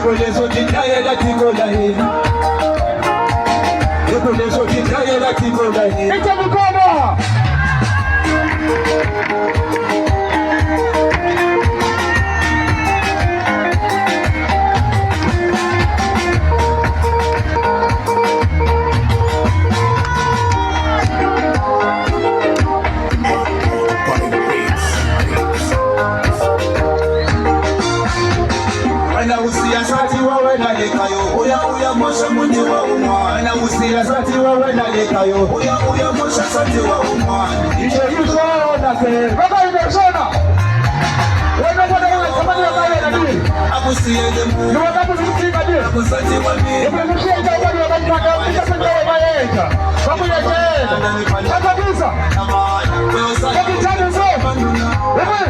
Ikolezo kitayela kigolahi. Ikolezo kitayela kigolahi. Ita mkono. Usiyasati wawe nalekayo uya mosha mundi wa umwana usiyasati wawe nalekayo uya mosha sati wa umwana Ishe yuso na ke baba imeshona wana bwana samani ya baba na nini akusiyele mu ni wakati msikinga je akusati wa mimi nimemshia jambo la baba kisha sasa waeleka babu ya tena hata kabisa kwa tano zo wewe